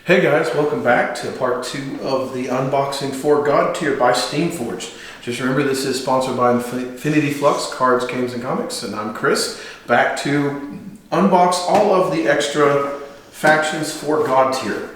Hey guys, welcome back to part 2 of the unboxing for Godtear by Steamforged. Just remember this is sponsored by Infinity Flux, Cards, Games, and Comics, and I'm Chris, back to unbox all of the extra factions for Godtear.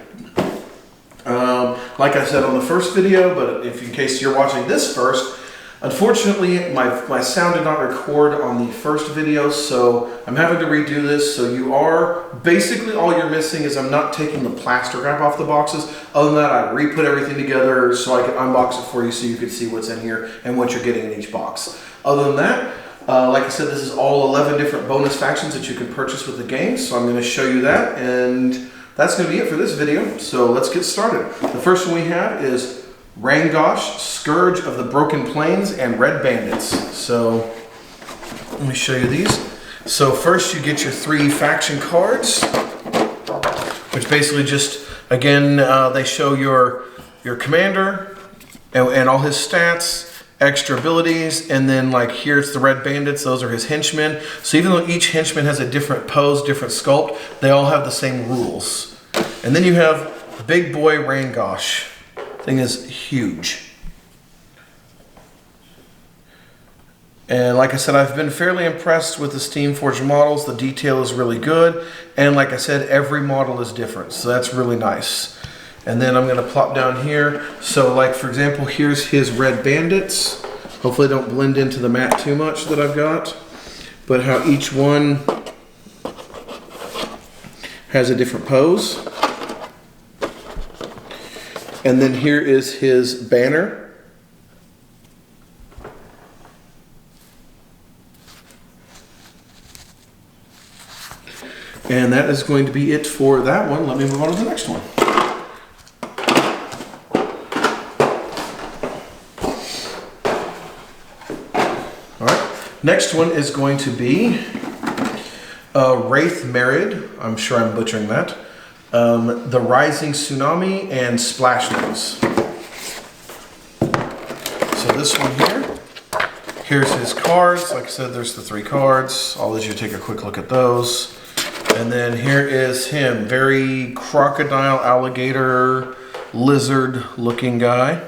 Like I said on the first video, but if in case you're watching this first, unfortunately my sound did not record on the first video, so I'm having to redo this. So you are, basically all you're missing is I'm not taking the plastic wrap off the boxes. Other than that, I re-put everything together so I can unbox it for you so you can see what's in here and what you're getting in each box. Other than that, like I said, this is all 11 different bonus factions that you can purchase with the game, so I'm going to show you that, and that's going to be it for this video. So let's get started. The first one we have is Rangosh, Scourge of the Broken Plains, and Red Bandits. So let me show you these. So first you get your 3 faction cards, which basically just, again, they show your commander and all his stats, extra abilities, and then like here's the Red Bandits, those are his henchmen. So even though each henchman has a different pose, different sculpt, they all have the same rules. And then you have Big Boy Rangosh. Thing is huge. And like I said, I've been fairly impressed with the Steamforged models. The detail is really good, and like I said, every model is different, so that's really nice. And then I'm going to plop down here. So like for example, here's his Red Bandits. Hopefully they don't blend into the mat too much that I've got, but how each one has a different pose. And then here is his banner. And that is going to be it for that one. Let me move on to the next one. All right. Next one is going to be Wraith Married. I'm sure I'm butchering that. The Rising Tsunami and Splashlings. So this one here, here's his cards. Like I said, there's the 3 cards. I'll let you take a quick look at those. And then here is him, very crocodile, alligator, lizard looking guy.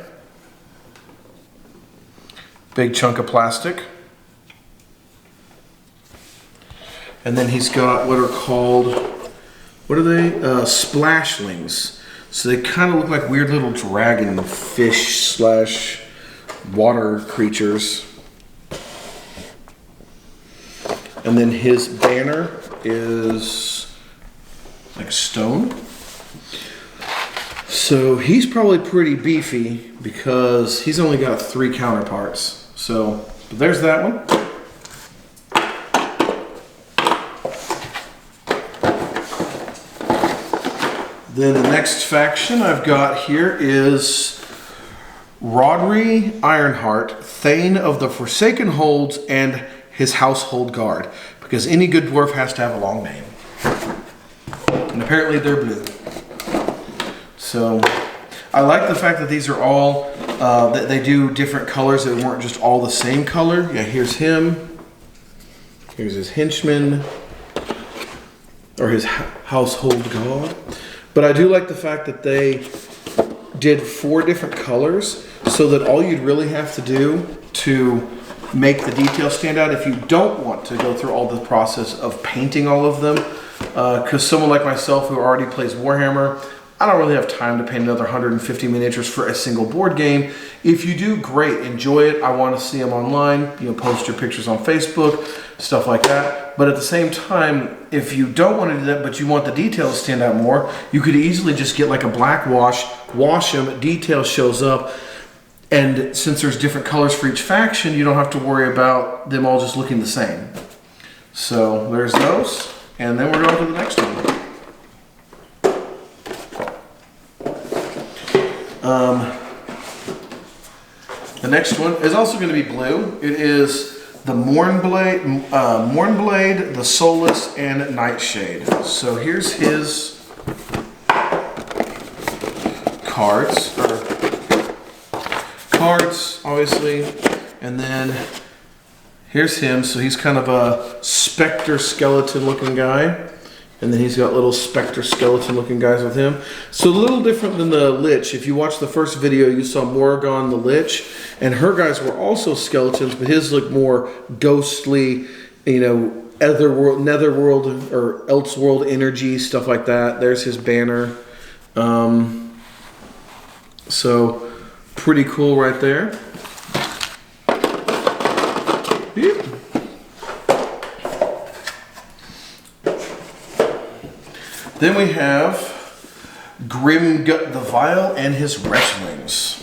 Big chunk of plastic. And then he's got what are called, what are they? Splashlings. So they kind of look like weird little dragon fish slash water creatures. And then his banner is like stone. So he's probably pretty beefy because he's only got 3 counterparts. So there's that one. Then the next faction I've got here is Rodri Ironheart, Thane of the Forsaken Holds, and his Household Guard, because any good dwarf has to have a long name. And apparently they're blue. So I like the fact that these are all, that they do different colors, that weren't just all the same color. Yeah, here's him. Here's his henchman, or his Household Guard. But I do like the fact that they did 4 different colors so that all you'd really have to do to make the details stand out, if you don't want to go through all the process of painting all of them, because someone like myself who already plays Warhammer, I don't really have time to paint another 150 miniatures for a single board game. If you do, great, enjoy it. I want to see them online. You know, post your pictures on Facebook, stuff like that. But at the same time, if you don't want to do that, but you want the details to stand out more, you could easily just get like a black wash them, detail shows up, and since there's different colors for each faction, you don't have to worry about them all just looking the same. So there's those, and then we're going to the next one. The next one is also going to be blue. It is the Mournblade, the Soulless, and Nightshade. So here's his cards, obviously, and then here's him. So he's kind of a specter skeleton looking guy. And then he's got little specter skeleton looking guys with him. So a little different than the Lich. If you watched the first video, you saw Morrigan the Lich. And her guys were also skeletons, but his looked more ghostly, you know, otherworld, netherworld, or elseworld energy, stuff like that. There's his banner. So pretty cool right there. Yep. Then we have Grimgut the Vile and his wretchlings.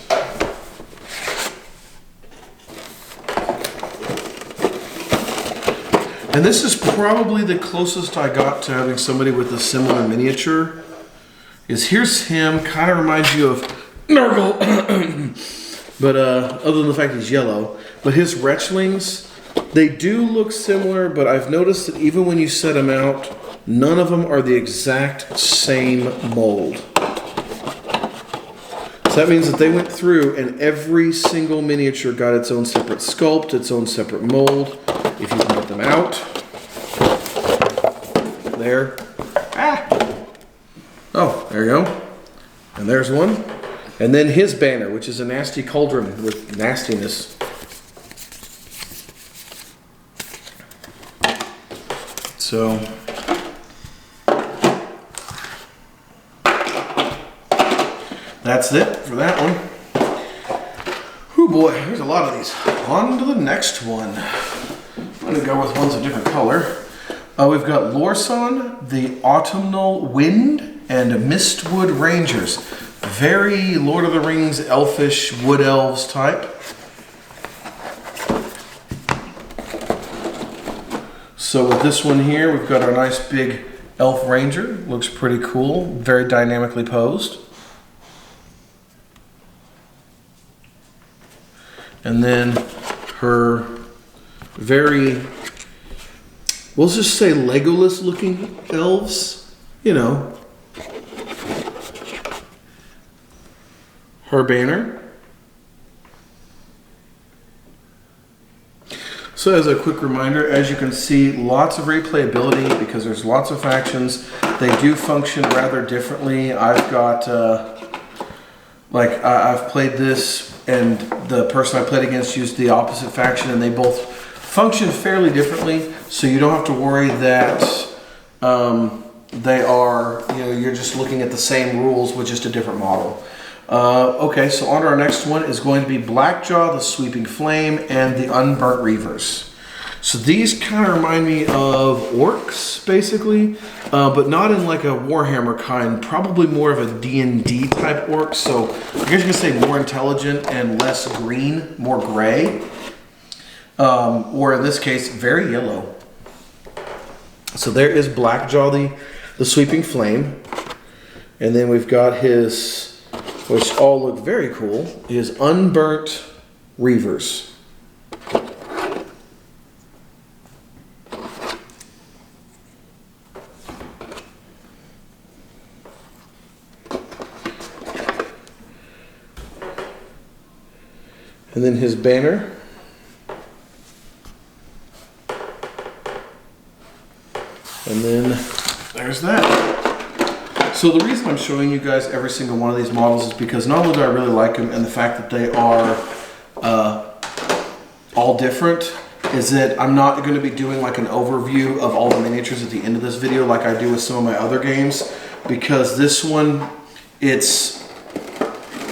And this is probably the closest I got to having somebody with a similar miniature. Here's him, kind of reminds you of Nurgle, but other than the fact he's yellow. But his wretchlings, they do look similar, but I've noticed that even when you set them out, none of them are the exact same mold. So that means that they went through and every single miniature got its own separate sculpt, its own separate mold. If you can get them out. There. Ah! Oh, there you go. And there's one. And then his banner, which is a nasty cauldron with nastiness. So... that's it for that one. Oh boy, there's a lot of these. On to the next one. I'm going to go with ones a different color. We've got Lorsan, the Autumnal Wind, and Mistwood Rangers. Very Lord of the Rings, elfish, wood elves type. So with this one here, we've got our nice big elf ranger. Looks pretty cool, very dynamically posed. And then her very, we'll just say Legolas looking elves, you know. Her banner. So as a quick reminder, as you can see, lots of replayability because there's lots of factions. They do function rather differently. I've got, I've played this and the person I played against used the opposite faction and they both function fairly differently. So you don't have to worry that they are, you know, you're just looking at the same rules with just a different model. Okay, so on to our next one is going to be Blackjaw, the Sweeping Flame, and the Unburnt Reavers. So these kind of remind me of orcs, basically, but not in like a Warhammer kind, probably more of a D&D type orc. So I guess you could say more intelligent and less green, more gray. Or in this case, very yellow. So there is Blackjaw, the Sweeping Flame. And then we've got his, which all look very cool, his Unburnt Reavers. And then his banner. And then there's that. So the reason I'm showing you guys every single one of these models is because not only do I really like them and the fact that they are all different is that I'm not going to be doing like an overview of all the miniatures at the end of this video like I do with some of my other games, because this one, it's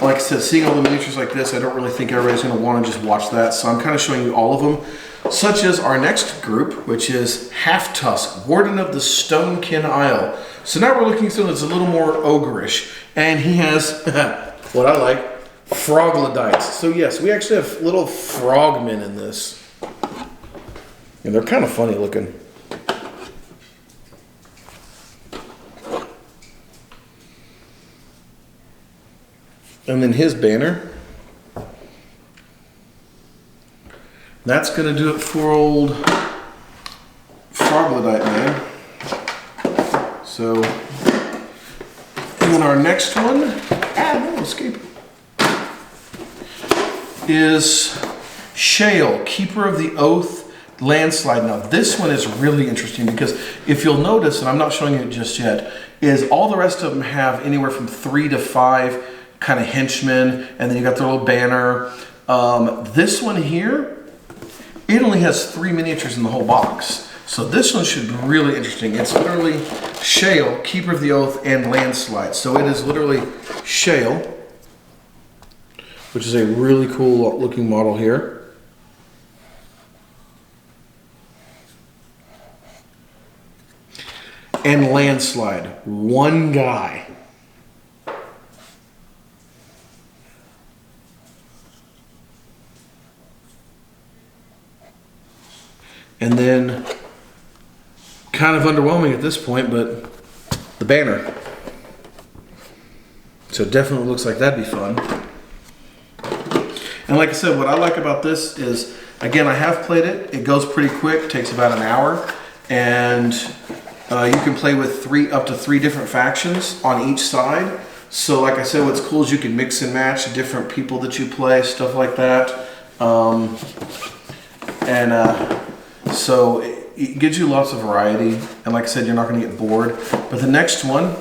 like I said, seeing all the miniatures like this, I don't really think everybody's going to want to just watch that. So I'm kind of showing you all of them, such as our next group, which is Half Tusk, Warden of the Stonekin Isle. So now we're looking at something that's a little more ogreish, and he has what I like, Froglodites. So yes, we actually have little frogmen in this, and they're kind of funny looking. And then his banner. That's going to do it for old Froglodite man. So, and then our next one, no escape, is Shale, Keeper of the Oath, Landslide. Now this one is really interesting because if you'll notice, and I'm not showing you it just yet, is all the rest of them have anywhere from 3 to 5 kind of henchmen, and then you got the little banner. This one here, it only has 3 miniatures in the whole box. So this one should be really interesting. It's literally Shale, Keeper of the Oath, and Landslide. So it is literally Shale, which is a really cool looking model here. And Landslide, one guy. And then, kind of underwhelming at this point, but the banner. So it definitely looks like that'd be fun. And like I said, what I like about this is, again, I have played it. It goes pretty quick, takes about an hour, and you can play with up to three different factions on each side. So like I said, what's cool is you can mix and match different people that you play, stuff like that. So it gives you lots of variety. And like I said, you're not going to get bored. But the next one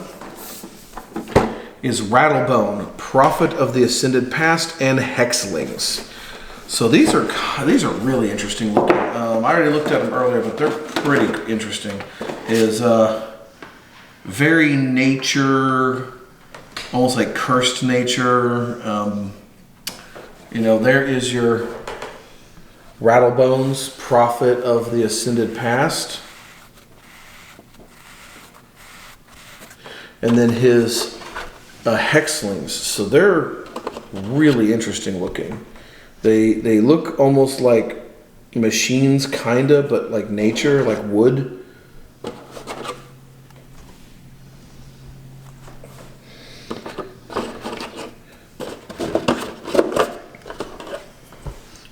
is Rattlebone, Prophet of the Ascended Past, and Hexlings. So these are really interesting looking. I already looked at them earlier, but they're pretty interesting. Is very nature, almost like cursed nature. You know, there is your Rattlebones, Prophet of the Ascended Past. And then his Hexlings. So they're really interesting looking. They look almost like machines, kinda, but like nature, like wood.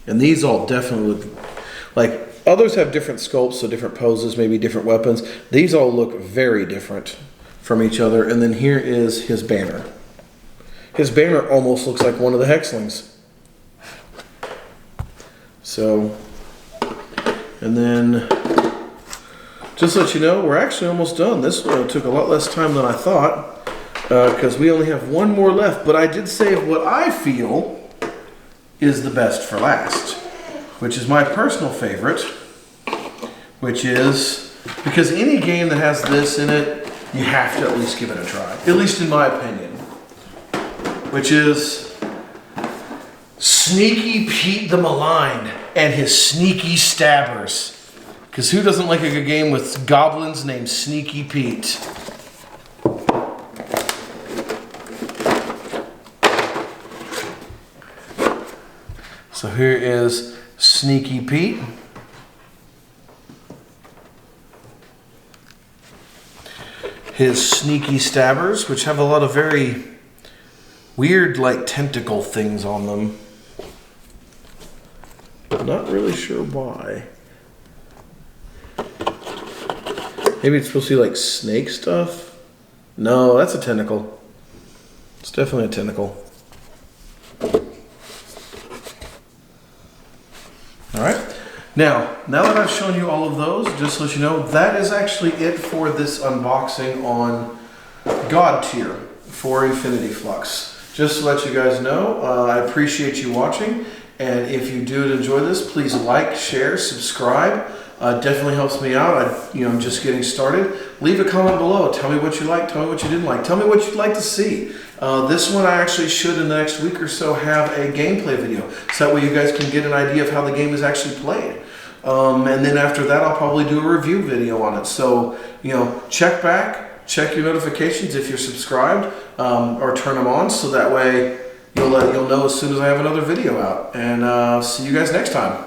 And these all definitely look like, others have different sculpts, so different poses, maybe different weapons. These all look very different from each other. And then here is his banner. His banner almost looks like one of the Hexlings. So, and then just to let you know, we're actually almost done. This one took a lot less time than I thought because we only have one more left. But I did save what I feel is the best for last, which is my personal favorite, which is, because any game that has this in it, you have to at least give it a try, at least in my opinion, which is Sneaky Pete the Maligned and his Sneaky Stabbers. Because who doesn't like a good game with goblins named Sneaky Pete? So here is Sneaky Pete. His Sneaky Stabbers, which have a lot of very weird, like, tentacle things on them. Not really sure why. Maybe it's supposed to be like snake stuff? No, that's a tentacle. It's definitely a tentacle. Alright, now that I've shown you all of those, just to let you know, that is actually it for this unboxing on Godtear for Infinity Flux. Just to let you guys know, I appreciate you watching, and if you do enjoy this, please like, share, subscribe. Definitely helps me out. I'm just getting started. Leave a comment below. Tell me what you liked. Tell me what you didn't like. Tell me what you'd like to see. This one I actually should in the next week or so have a gameplay video, so that way you guys can get an idea of how the game is actually played. And then after that, I'll probably do a review video on it. So check back, check your notifications if you're subscribed, or turn them on, so that way you'll know as soon as I have another video out. And see you guys next time.